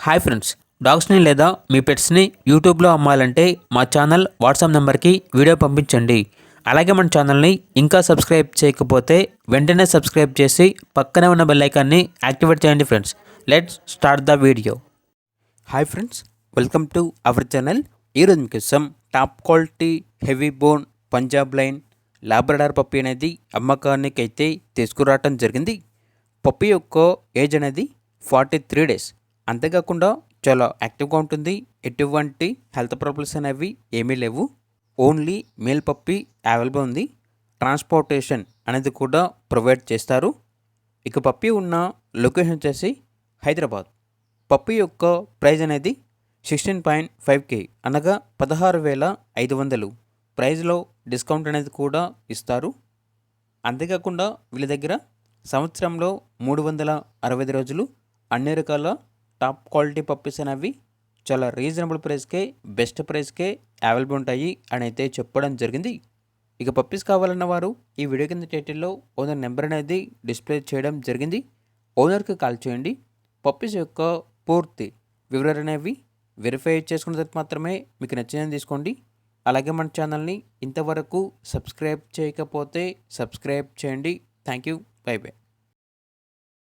Hi friends, డాగ్స్ని లేదా మీ పెట్స్ని యూట్యూబ్లో అమ్మాలంటే మా ఛానల్ వాట్సాప్ నెంబర్కి వీడియో పంపించండి. అలాగే మన ఛానల్ని ఇంకా సబ్స్క్రైబ్ చేయకపోతే వెంటనే సబ్స్క్రైబ్ చేసి పక్కనే ఉన్న బెల్ ఐకాన్ని యాక్టివేట్ చేయండి friends. Let's start the video. Hi friends, welcome to our channel. ఈరోజు మీకోసం top quality heavy bone Punjab line Labrador puppy అనేది అమ్మకానికి అయితే తీసుకురావటం జరిగింది. పప్పీ యొక్క ఏజ్ అనేది 43 డేస్. అంతేకాకుండా చాలా యాక్టివ్గా ఉంటుంది. ఎటువంటి హెల్త్ ప్రాబ్లమ్స్ అనేవి ఏమీ లేవు. ఓన్లీ మేల్ పప్పీ అవైలబుల్ ఉంది. ట్రాన్స్పోర్టేషన్ అనేది కూడా ప్రొవైడ్ చేస్తారు. ఇక పప్పీ ఉన్న లొకేషన్ వచ్చేసి హైదరాబాద్. పప్పీ యొక్క ప్రైజ్ అనేది 16.5K అనగా 16,500. ప్రైజ్లో డిస్కౌంట్ అనేది కూడా ఇస్తారు. అంతేకాకుండా వీళ్ళ దగ్గర సంవత్సరంలో 365 రోజులు అన్ని రకాల టాప్ క్వాలిటీ పప్పీస్ అనేవి చాలా రీజనబుల్ ప్రైస్కే, బెస్ట్ ప్రైస్కే అవైలబుల్ ఉంటాయి అని అయితే చెప్పడం జరిగింది. ఇక పప్పీస్ కావాలన్న వారు ఈ వీడియో కింద టైటిల్లో ఓనర్ నెంబర్ అనేది డిస్ప్లే చేయడం జరిగింది. ఓనర్కి కాల్ చేయండి. పప్పీస్ యొక్క పూర్తి వివరాలు అనేవి వెరిఫై చేసుకున్న తర్వాత మాత్రమే మీకు నచ్చిందని తీసుకోండి. అలాగే మన ఛానల్ని ఇంతవరకు సబ్స్క్రైబ్ చేయకపోతే సబ్స్క్రైబ్ చేయండి. Thank you. By by.